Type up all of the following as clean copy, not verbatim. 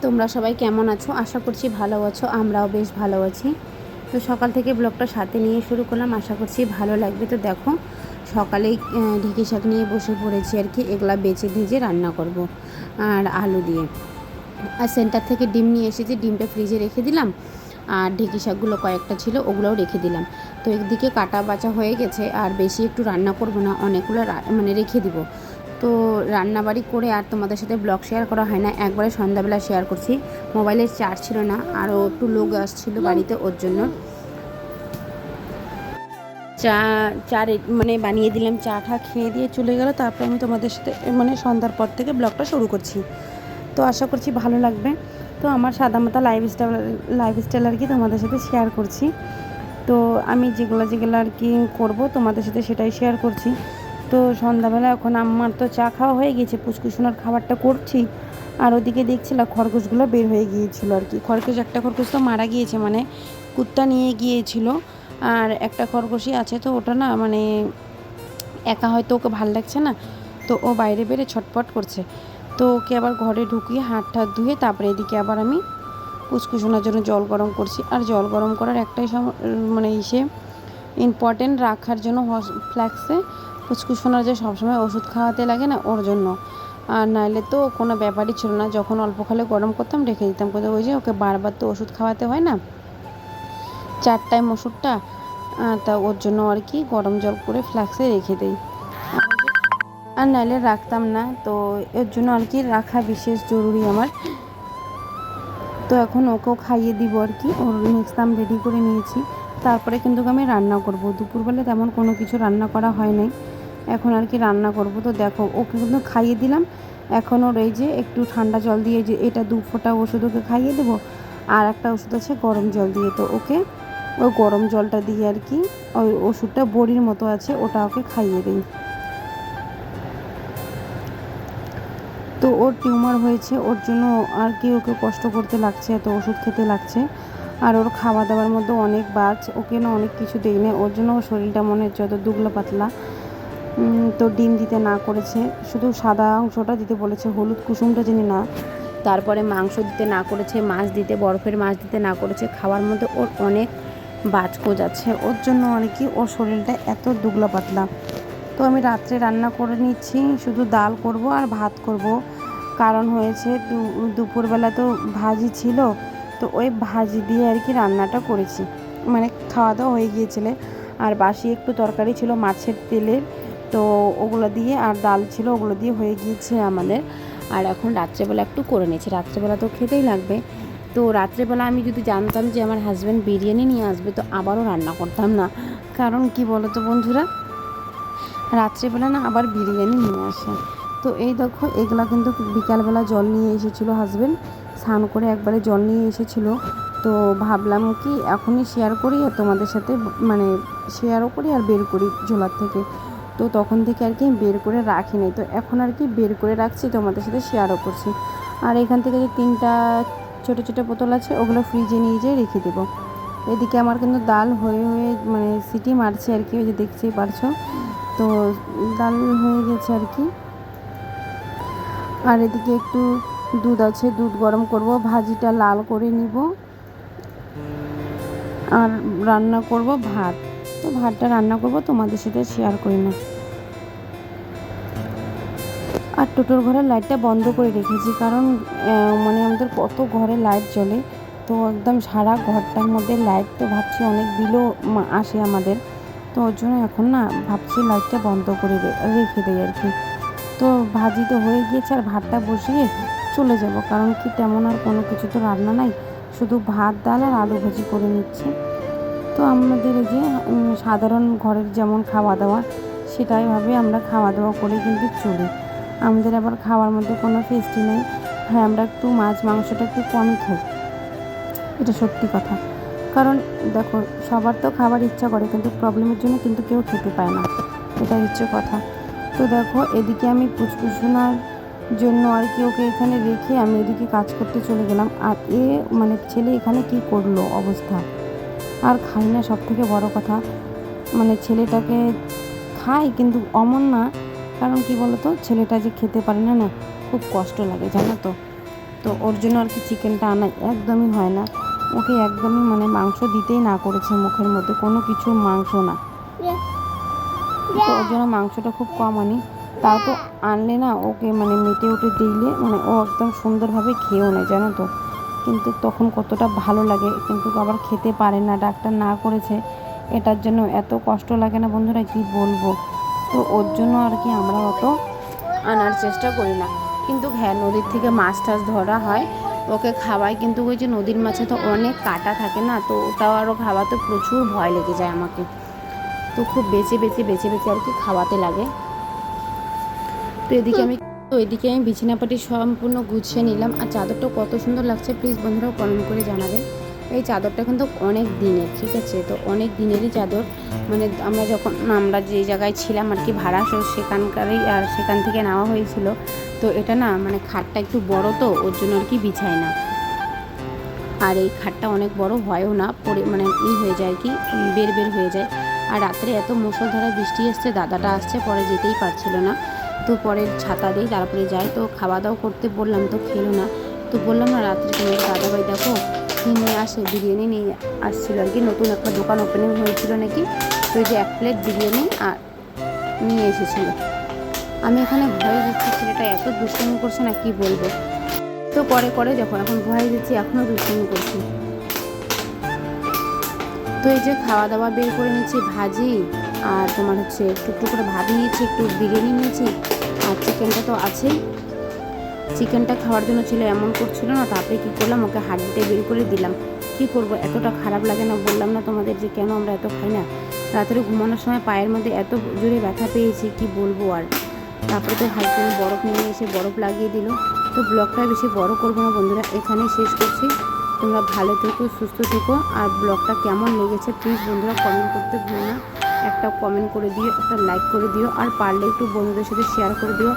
তোমরা সবাই কেমন আছো? আশা করছি ভালো আছো। আমরাও বেশ ভালো আছি। তো সকাল থেকে ব্লগটা সাথে নিয়ে শুরু করলাম, আশা করছি ভালো লাগবে। তো দেখো সকালেই ঢেঁকি শাক নিয়ে বসে পড়েছি আর কি। এগুলা বেছে ভেজে রান্না করব আর আলু দিয়ে। আর সেন্টার থেকে ডিম নিয়ে এসেছি, ডিমটা ফ্রিজে রেখে দিলাম। আর ঢেঁকি শাকগুলো কয়েকটা ছিল, ওগুলোও রেখে দিলাম। তো একদিকে কাটা বাছা হয়ে গেছে, আর বেশি একটু রান্না করব না, অনেকগুলো মানে রেখে দিব। তো রান্নাবাড়ি করে আর তোমাদের সাথে ব্লগ শেয়ার করা হয় না, একবারে সন্ধ্যাবেলা শেয়ার করছি। মোবাইলের চার্জ ছিল না, আরও একটু লোক আসছিল বাড়িতে, ওর জন্য চা চা মানে বানিয়ে দিলাম। চাটা খেয়ে দিয়ে চলে গেল। তারপরে আমি তোমাদের সাথে মানে সন্ধ্যার পর থেকে ব্লগটা শুরু করছি। তো আশা করছি ভালো লাগবে। তো আমার সাদামাটা লাইফস্টাইল আর কি তোমাদের সাথে শেয়ার করছি। তো আমি যেগুলো আর কি করবো তোমাদের সাথে সেটাই শেয়ার করছি। তো সন্ধ্যাবেলা এখন আমার তো চা খাওয়া হয়ে গিয়েছে, পুচকুসোনার খাবারটা করছি। আর ওদিকে দেখছিলাম খরগোশগুলো বের হয়ে গিয়েছিলো আর কি। একটা খরগোশ তো মারা গিয়েছে, মানে কুত্তা নিয়ে গিয়েছিল। আর একটা খরগোশই আছে, তো ওটা না মানে একা হয়তো ওকে ভাল লাগছে না, তো ও বাইরে বেরে ছটপট করছে। তো ওকে আবার ঘরে ঢুকিয়ে হাত ধুয়ে তারপরে এদিকে আবার আমি কুচকুচোনার জন্য জল গরম করছি। আর জল গরম করার একটাই মানে ইম্পর্টেন্ট রাখার জন্য ফ্ল্যাক্সে কুচকুচোনার যে সবসময় ওষুধ খাওয়াতে লাগে না, ওর জন্য। আর নাইলে তো কোনো ব্যাপারই ছিল না, যখন অল্প খালে গরম করতাম রেখে দিতাম। কিন্তু ওই যে ওকে বারবার তো ওষুধ খাওয়াতে হয় না, 4 টাইম ওষুধটা, তা ওর জন্য আর কি গরম জল করে ফ্ল্যাক্সে রেখে দিই। আর নাইলে রাখতাম না, তো এর জন্য আর কি রাখা বিশেষ জরুরি আমার। তো এখন ওকেও খাইয়ে দিব আর কি। ওর নেক্সট টাইম রেডি করে নিয়েছি। তারপরে কিন্তু আমি রান্না করব। দুপুরবেলা তেমন কোনো কিছু রান্না করা হয় নাই, এখন আর কি রান্না করব। তো দেখো ওকে কিন্তু খাইয়ে দিলাম। এখন ওর এই যে একটু ঠান্ডা জল দিয়ে, যে এটা 2 ফোঁটা ওষুধ ওকে খাইয়ে দেবো, আর একটা ওষুধ আছে গরম জল দিয়ে। তো ওকে ওই গরম জলটা দিয়ে আর কি, ওই ওষুধটা বড়ির মতো আছে, ওটা ওকে খাইয়ে দিই। তো ওর টিউমার হয়েছে, ওর জন্য আর কি ওকে কষ্ট করতে লাগছে, এত ওষুধ খেতে লাগছে। আর ওর খাওয়া দাওয়ার মধ্যে অনেক বাজ, ওকে না অনেক কিছু দেই না, ওর জন্য ওর শরীরটা মনে হচ্ছে যত দুগলা পাতলা। তো ডিম দিতে না করেছে, শুধু সাদা অংশটা দিতে বলেছে, হলুদ কুসুমটা জানি না। তারপরে মাংস দিতে না করেছে, মাছ দিতে, বরফের মাছ দিতে না করেছে। খাওয়ার মধ্যে ওর অনেক বাজকোজ আছে, ওর জন্য আর কি ওর শরীরটা এত দুগলা পাতলা। তো আমি রাত্রে রান্না করে নিচ্ছি, শুধু ডাল করব আর ভাত করব। কারণ হয়েছে দুপুরবেলা তো ভাজি ছিল, তো ওই ভাজি দিয়ে আর কি রান্নাটা করেছি, মানে খাওয়া দাওয়া হয়ে গিয়েছিল। আর বাসি একটু তরকারি ছিল মাছের তেলের, তো ওগুলো দিয়ে, আর ডাল ছিল, ওগুলো দিয়ে হয়ে গিয়েছে আমাদের। আর এখন রাত্রেবেলা একটু করে নিয়েছি, রাত্রেবেলা তো খেতেই লাগবে। তো রাত্রেবেলা আমি যদি জানতাম যে আমার হাজব্যান্ড বিরিয়ানি নিয়ে আসবে, তো আবারও রান্না করতাম না। কারণ কি বলো তো বন্ধুরা, রাত্রেবেলা না আবার বিরিয়ানি নিয়ে আসে। তো এই দেখো এগুলা কিন্তু বিকালবেলা জল নিয়ে এসেছিলো হাজব্যান্ড, স্নান করে একবারে জল নিয়ে এসেছিলো। তো ভাবলাম কি এখনই শেয়ার করি আর তোমাদের সাথে, মানে শেয়ারও করি আর বের করি ঝোলার থেকে। তো তখন থেকে আর কি বের করে রাখিনি, তো এখন আর কি বের করে রাখছি, তোমাদের সাথে শেয়ারও করছি। আর এখান থেকে যে 3টা ছোটো ছোটো বোতল আছে, ওগুলো ফ্রিজে নিয়ে যেয়ে রেখে দেবো। এদিকে আমার কিন্তু ডাল হয়ে মানে সিটি মারছে আর কি, ওই যে দেখতেই পারছো। তো ডাল হয়ে গেছে আর কি। আর এদিকে একটু দুধ আছে, দুধ গরম করব, ভাজিটা লাল করে নিব, আর রান্না করব ভাত। তো ভাতটা রান্না করব, তোমাদের সাথে শেয়ার করি না। আর টোটোর ঘরের লাইটটা বন্ধ করে রেখেছি, কারণ মানে আমাদের কত ঘরে লাইট জ্বলে, তো একদম সারা ঘরটার মধ্যে লাইট, তো ভাবছি অনেক বিলও আসে আমাদের। তো ওর জন্য এখন না ভাবছি লাইটটা বন্ধ করে রেখে দেয় আর কি। তো ভাজি তো হয়ে গিয়েছে, আর ভাতটা বসিয়ে চলে যাব, কারণ কি তেমন আর কোনো কিছু তো রান্না নাই, শুধু ভাত ডাল আর আলু ভাজি করে নিচ্ছি। তো আমাদের এই যে সাধারণ ঘরের যেমন খাওয়া দাওয়া, সেটাই ভাবে আমরা খাওয়া দাওয়া করে কিন্তু চলি। আমাদের আবার খাওয়ার মধ্যে কোনো ফেস্টি নেই। হ্যাঁ, আমরা একটু মাছ মাংসটা একটু কমই খাই, এটা সত্যি কথা। কারণ দেখো সবার তো খাবার ইচ্ছা করে, কিন্তু প্রবলেমের জন্য কিন্তু কেউ খেতে পায় না, এটা হচ্ছে কথা। তো দেখো এদিকে আমি পুচকুসোনার জন্য আর কি ওকে এখানে রেখে আমি এদিকে কাজ করতে চলে গেলাম। আর মানে ছেলে এখানে কি করলো অবস্থা, আর খাই না, সব থেকে বড় কথা। মানে ছেলেটাকে খাই কিন্তু অমন না, কারণ কি বলতো ছেলেটা যে খেতে পারে না, না খুব কষ্ট লাগে জানো তো। তো ওর জন্য আর কি চিকেনটা আনা একদমই হয় না, ওকে একদমই মানে মাংস দিতেই না করেছে, মুখের মধ্যে কোনো কিছু মাংস না। তো ওর জন্য মাংসটা খুব কম আনি, তাও তো আনলে না ওকে মানে মেটে উঠে দিলে মানে ও একদম সুন্দরভাবে খেয়েও নেয় জানো তো। কিন্তু তখন কতটা ভালো লাগে, কিন্তু আবার খেতে পারে না, ডাক্তার না করেছে, এটার জন্য এত কষ্ট লাগে না বন্ধুরা কি বলবো। তো ওর জন্য আর কি আমরা অত আনার চেষ্টা করি না। কিন্তু হ্যাঁ, নদীর থেকে মাছ টাছ ধরা হয়, ওকে খাওয়াই, কিন্তু ওই যে নদীর মাছে তো অনেক কাঁটা থাকে না, তো ওটাও আরও খাওয়াতে প্রচুর ভয় লেগে যায় আমাকে, তো খুব বেছে আর কি খাওয়াতে লাগে। তো এদিকে আমি বিছানাপাটি সম্পূর্ণ গুছিয়ে নিলাম। আর চাদরটা কত সুন্দর লাগছে প্লিজ বন্ধুরাও কমেন্ট করে জানাবেন। এই চাদরটা কিন্তু অনেক দিনের, ঠিক আছে, তো অনেক দিনেরই চাদর, মানে আমরা যে জায়গায় ছিলাম আর কি ভাড়া, সেখানকারই, আর সেখান থেকে নেওয়া হয়েছিল। তো এটা না মানে খাটটা একটু বড়, তো ওর জন্য আর কি বিছাই না। আর এই খাটটা অনেক বড় হয়ও না, পরে মানে হয়ে যায় কি বের হয়ে যায়। আর রাত্রে এত মুষলধারে বৃষ্টি এসছে, দাদাটা আসছে, পরে যেতেই পারছিল না, তো পরে ছাতা দিই তারপরে যাই। তো খাওয়া দাওয়া করতে বললাম, তো খেলো না। তো বললাম না রাত্রে তোমার দাদাভাই দেখো কী নিয়ে আসে, বিরিয়ানি নিয়ে আসছিলো আর কি, নতুন একটা দোকান ওপেনিং হয়েছিল নাকি, তো এই যে 1 প্লেট বিরিয়ানি আর নিয়ে এসেছিলো। আমি এখানে ভয়ে যাচ্ছি, ছেলেটা এত দুষ্টামি করছে না কি বলবো। তো করে দেখো এখন ভয়ে যাচ্ছি, এখনও দুষ্টামি করছি। তো এই যে খাওয়া দাওয়া বের করে নিচ্ছি, ভাজি আর তোমার হচ্ছে একটু করে ভাত নিয়েছি, একটু বিরিয়ানি নিয়েছি, আর চিকেনটা তো আছেই। চিকেনটা খাওয়ার জন্য ছিল এমন করছিল না, তারপরে কী করলাম, ওকে হাড্ডিতে বের করে দিলাম। কি করব, এতটা খারাপ লাগে না, বললাম না তোমাদের যে কেন আমরা এত খাই না। রাত্রে ঘুমানোর সময় পায়ের মধ্যে এত জোরে ব্যথা পেয়েছি কি বলবো আর। তারপরে তো হাজবেন্ড বরফ নিয়ে এসে বরফ লাগিয়ে দিল। তো ব্লগটা বেশি বড় করবো না বন্ধুরা, এখানেই শেষ করছি। তোমরা ভালো থেকো, সুস্থ থেকো, আর ব্লগটা কেমন লেগেছে প্লিজ বন্ধুরা কমেন্ট করতে ভুলো না। একটা কমেন্ট করে দিও, একটা লাইক করে দিও, আর পারলে একটু বন্ধুদের সাথে শেয়ার করে দিও।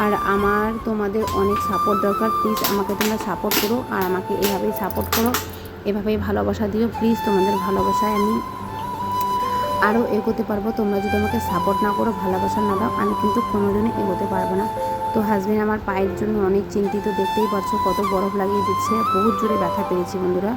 আর আমার তোমাদের অনেক সাপোর্ট দরকার, প্লিজ আমাকে তোমরা সাপোর্ট করো, আর আমাকে এভাবেই সাপোর্ট করো, এভাবেই ভালোবাসা দিও প্লিজ। তোমাদের ভালোবাসায় আমি আরও এগোতে পারবো। তোমরা যদি আমাকে সাপোর্ট না করো, ভালোবাসা না দাও, আমি কিন্তু কোনোদিনই এগোতে পারবো না। তো হাজবেন্ড আমার পায়ের জন্য অনেক চিন্তিত, দেখতেই পারছো কত বরফ লাগিয়ে দিচ্ছে, বহুত জোরে ব্যথা পেয়েছি বন্ধুরা।